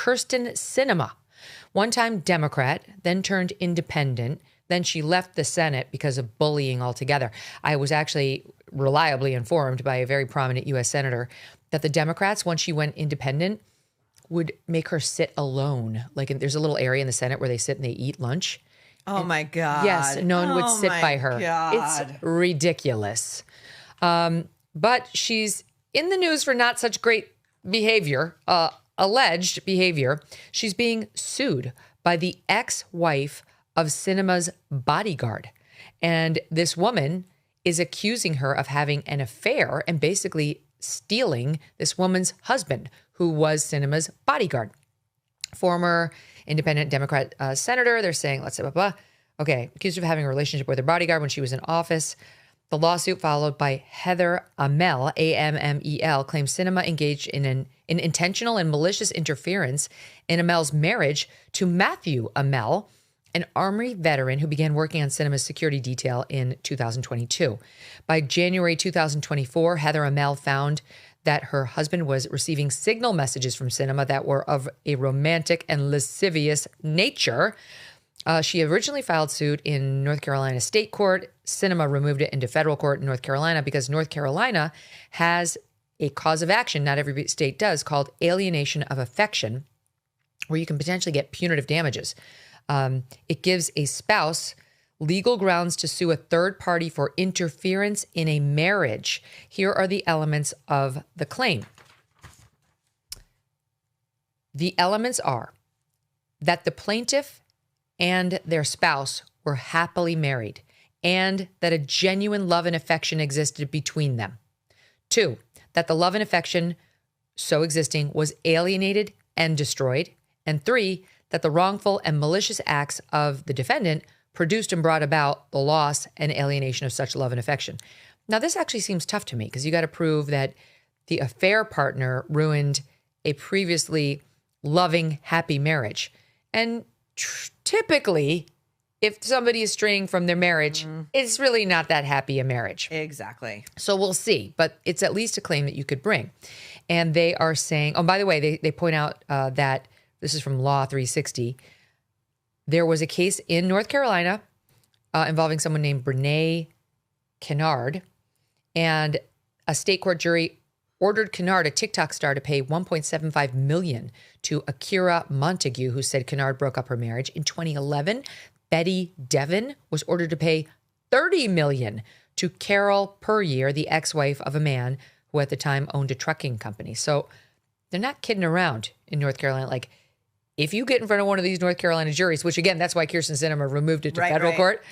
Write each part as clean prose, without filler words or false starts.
Kyrsten Sinema, one-time Democrat, then turned independent. Then she left the Senate because of bullying altogether. I was actually reliably informed by a very prominent U.S. senator that the Democrats, once she went independent, would make her sit alone. Like there's a little area in the Senate where they sit and they eat lunch. Oh, my God. Yes, no one would sit by her. God. It's ridiculous. But she's in the news for not such great behavior, alleged behavior. She's being sued by the ex-wife of Sinema's bodyguard. And this woman is accusing her of having an affair and basically stealing this woman's husband, who was Sinema's bodyguard. Former independent Democrat senator, they're saying, let's say, blah, blah. Okay, accused of having a relationship with her bodyguard when she was in office. The lawsuit, followed by Heather Amell, A-M-M-E-L, claims Sinema engaged in an intentional and malicious interference in Amell's marriage to Matthew Amell, an Army veteran who began working on Sinema's security detail in 2022. By January 2024, Heather Amell found that her husband was receiving signal messages from Sinema that were of a romantic and lascivious nature. She originally filed suit in North Carolina state court. Sinema removed it into federal court in North Carolina because North Carolina has a cause of action, not every state does, called alienation of affection, where you can potentially get punitive damages. It gives a spouse legal grounds to sue a third party for interference in a marriage. Here are the elements of the claim. The elements are that the plaintiff and their spouse were happily married and that a genuine love and affection existed between them. 2, that the love and affection so existing was alienated and destroyed. And 3, that the wrongful and malicious acts of the defendant produced and brought about the loss and alienation of such love and affection. Now, this actually seems tough to me because you got to prove that the affair partner ruined a previously loving, happy marriage. And typically, if somebody is straying from their marriage, it's really not that happy a marriage. Exactly. So we'll see, but it's at least a claim that you could bring. And they are saying, oh, by the way, they point out that this is from Law 360. There was a case in North Carolina involving someone named Brene Kennard, and a state court jury ordered Kennard, a TikTok star, to pay $1.75 million to Akira Montague, who said Kennard broke up her marriage. In 2011, Betty Devon was ordered to pay $30 million to Carol Puryear, the ex-wife of a man who at the time owned a trucking company. So they're not kidding around in North Carolina. Like, if you get in front of one of these North Carolina juries, which again, that's why Kyrsten Sinema removed it to federal court,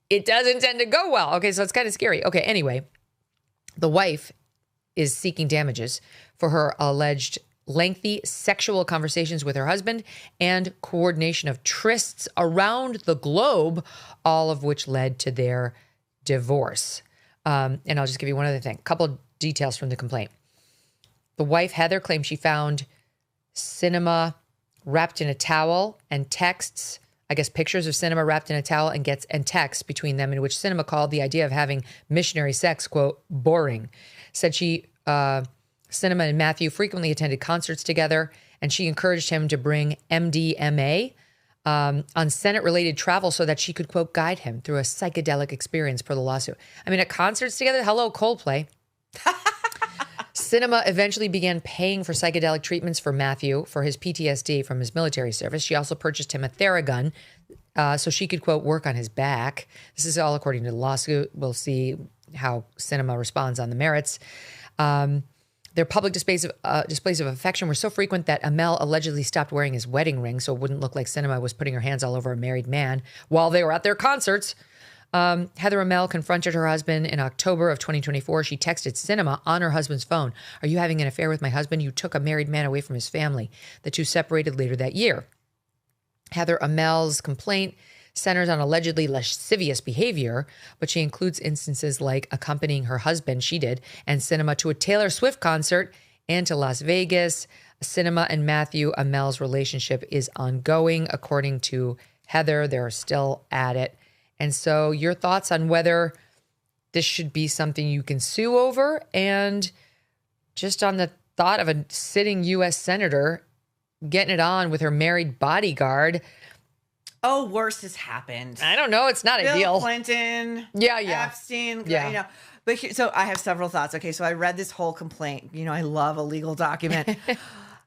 it doesn't tend to go well. Okay, so it's kind of scary. Okay, anyway, the wife is seeking damages for her alleged lengthy sexual conversations with her husband and coordination of trysts around the globe, all of which led to their divorce. And I'll just give you one other thing, a couple details from the complaint. The wife, Heather, claimed she found Sinema wrapped in a towel and texts, I guess pictures of Sinema wrapped in a towel and texts between them, in which Sinema called the idea of having missionary sex, quote, boring. Said Sinema and Matthew frequently attended concerts together, and she encouraged him to bring MDMA on Senate-related travel so that she could, quote, guide him through a psychedelic experience per the lawsuit. I mean, at concerts together, hello, Coldplay. Sinema eventually began paying for psychedelic treatments for Matthew for his PTSD from his military service. She also purchased him a Theragun so she could, quote, work on his back. This is all according to the lawsuit. We'll see how Sinema responds on the merits. Their public displays of affection were so frequent that Amell allegedly stopped wearing his wedding ring so it wouldn't look like Sinema was putting her hands all over a married man while they were at their concerts. Heather Amell confronted her husband in October of 2024. She texted Sinema on her husband's phone, "Are you having an affair with my husband? You took a married man away from his family." The two separated later that year. Heather Amell's complaint centers on allegedly lascivious behavior, but she includes instances like accompanying her husband, she did, and Sinema to a Taylor Swift concert and to Las Vegas. Sinema and Matthew Amell's relationship is ongoing. According to Heather, they're still at it. And so your thoughts on whether this should be something you can sue over, and just on the thought of a sitting U.S. senator getting it on with her married bodyguard. Oh, worse has happened. I don't know. It's not Bill ideal. Clinton. Yeah. Epstein. Yeah. You know. But so I have several thoughts. Okay, so I read this whole complaint. You know, I love a legal document.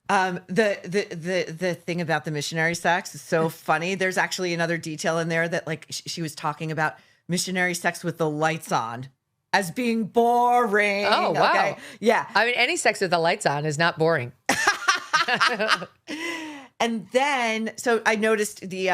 The thing about the missionary sex is so funny. There's actually another detail in there that like she was talking about missionary sex with the lights on as being boring. Oh, wow. Okay? Yeah. I mean, any sex with the lights on is not boring. And then, so I noticed the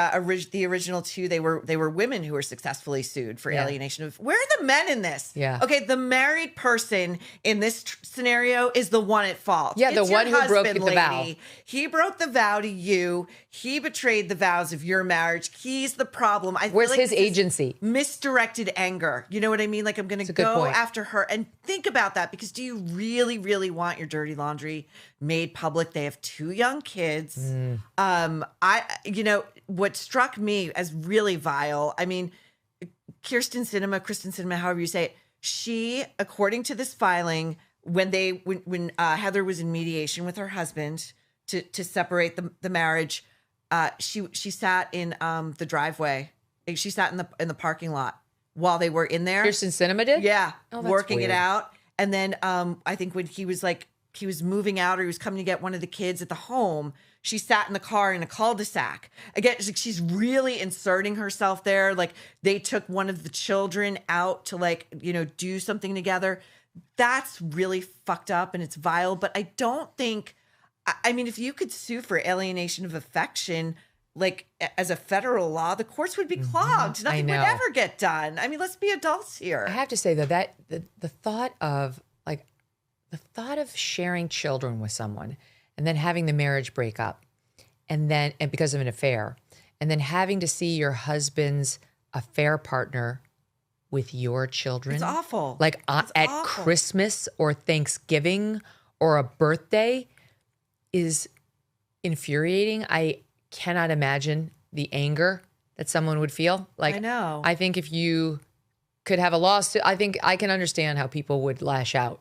original two. They were women who were successfully sued for alienation of. Where are the men in this? Yeah. Okay, the married person in this scenario is the one at fault. Yeah, It's the one your who broke husband, the vow. lady. He broke the vow to you. He betrayed the vows of your marriage. He's the problem. I Where's feel like his this is agency? misdirected anger. You know what I mean? Like I'm going to good go point. after her and think about that because do you really, really want your dirty laundry made public? They have 2 young kids. What struck me as really vile, I mean, Kyrsten Sinema, however you say it, she, according to this filing, when Heather was in mediation with her husband to separate the marriage, she sat in the driveway. She sat in the parking lot while they were in there. Kyrsten Sinema did? Yeah, Oh, that's working weird. it out. And then I think when he was moving out or he was coming to get one of the kids at the home, she sat in the car in a cul-de-sac. Again, she's really inserting herself there. Like they took one of the children out to do something together. That's really fucked up and it's vile. But I don't think, I mean, if you could sue for alienation of affection, like as a federal law, the courts would be clogged. Nothing would know. ever get done. I mean, let's be adults here. I have to say though that the thought of sharing children with someone and then having the marriage break up and because of an affair and then having to see your husband's affair partner with your children. It's awful. Like It's at awful. Christmas or Thanksgiving or a birthday is infuriating. I cannot imagine the anger that someone would feel. Like I know. I think if you could have a lawsuit, I think I can understand how people would lash out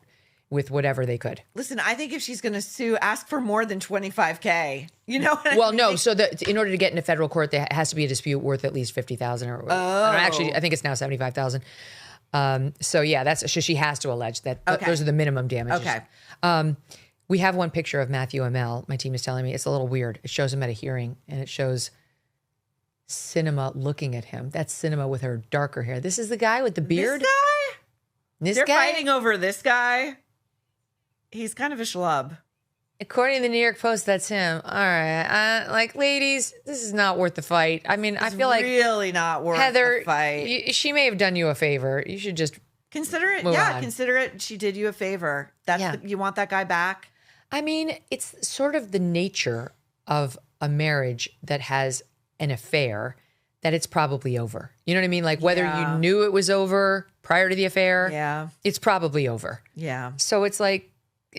with whatever they could. Listen, I think if she's going to sue, ask for more than $25,000. You know what I Well, mean? no. So in order to get into federal court, there has to be a dispute worth at least $50,000 or actually, I think it's now $75,000. So yeah, so she has to allege that those are the minimum damages. Okay. We have one picture of Matthew Amell. My team is telling me it's a little weird. It shows him at a hearing and it shows Sinema looking at him. That's Sinema with her darker hair. This is the guy with the beard. This guy? This They're guy? fighting over this guy. He's kind of a schlub. According to the New York Post, that's him. All right. Ladies, this is not worth the fight. I mean, I feel like really not worth Heather, the fight. she may have done you a favor. You should just Consider it. move Yeah, on. consider it. She did you a favor. You want that guy back? I mean, it's sort of the nature of a marriage that has an affair that it's probably over. You know what I mean? Like whether you knew it was over prior to the affair, Yeah. it's probably over. Yeah. So it's like,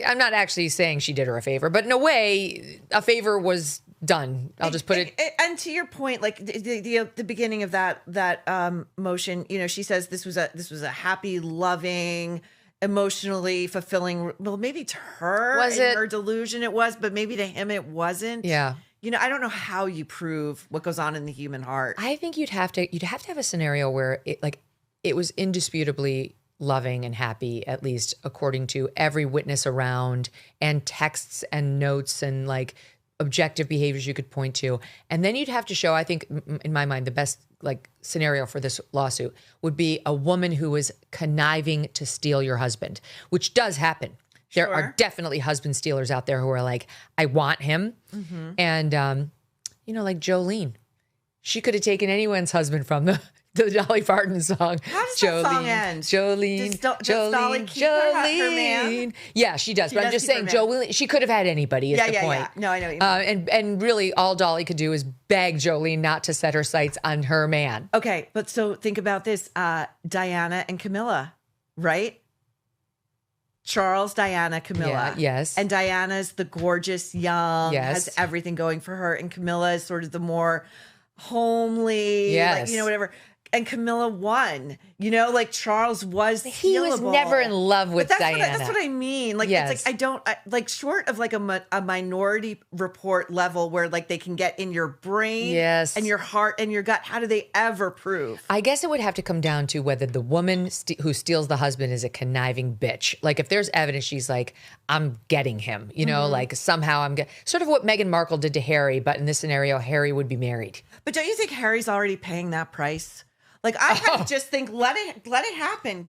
I'm not actually saying she did her a favor, but in a way, a favor was done. I'll just put it. And to your point, like the beginning of that motion, she says this was a happy, loving, emotionally fulfilling. Well, maybe to her, Was in it? her delusion, it was, but maybe to him, it wasn't. Yeah. I don't know how you prove what goes on in the human heart. I think you'd have to have a scenario where it was indisputably loving and happy, at least according to every witness around and texts and notes and objective behaviors you could point to. And then you'd have to show, I think in my mind, the best scenario for this lawsuit would be a woman who was conniving to steal your husband, which does happen. There are definitely husband stealers out there who are like, I want him. Mm-hmm. And, like Jolene, she could have taken anyone's husband from the Dolly Parton song. How does that song end? Jolene, Does Dolly keep her man? Yeah, she does. But I'm does just keep her saying, man. Jolene, she could have had anybody is the point. Yeah. No, I know what you mean. And really all Dolly could do is beg Jolene not to set her sights on her man. Okay, but so think about this. Diana and Camilla, right? Charles, Diana, Camilla. Yeah, yes. And Diana's the gorgeous, young, Yes. has everything going for her. And Camilla is sort of the more homely, Yes. whatever. and Camilla won. You know, like Charles was He was healable. never in love with But Diana. that's what I mean. Like, Yes. it's like, like short of like a Minority Report level where like they can get in your brain Yes. and your heart and your gut. How do they ever prove? I guess it would have to come down to whether the woman who steals the husband is a conniving bitch. Like if there's evidence, she's like, I'm getting him, you know, like somehow sort of what Meghan Markle did to Harry. But in this scenario, Harry would be married. But don't you think Harry's already paying that price? Like I kind of just think let it happen.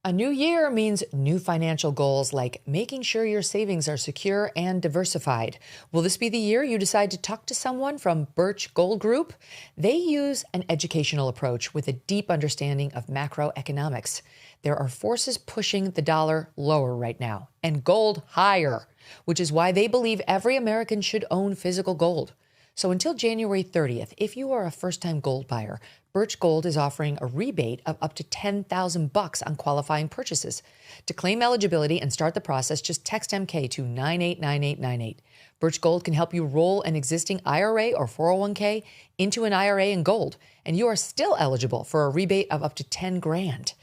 A new year means new financial goals like making sure your savings are secure and diversified. Will this be the year you decide to talk to someone from Birch Gold Group? They use an educational approach with a deep understanding of macroeconomics. There are forces pushing the dollar lower right now and gold higher, which is why they believe every American should own physical gold. So until January 30th, if you are a first-time gold buyer, Birch Gold is offering a rebate of up to $10,000 on qualifying purchases. To claim eligibility and start the process, just text MK to 989898. Birch Gold can help you roll an existing IRA or 401k into an IRA in gold, and you are still eligible for a rebate of up to $10,000.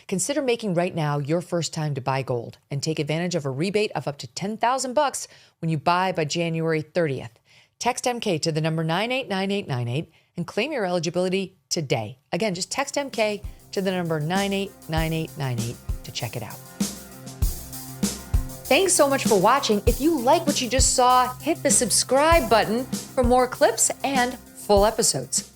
Consider making right now your first time to buy gold and take advantage of a rebate of up to $10,000 when you buy by January 30th. Text MK to the number 989898 and claim your eligibility today. Again, just text MK to the number 989898 to check it out. Thanks so much for watching. If you like what you just saw, hit the subscribe button for more clips and full episodes.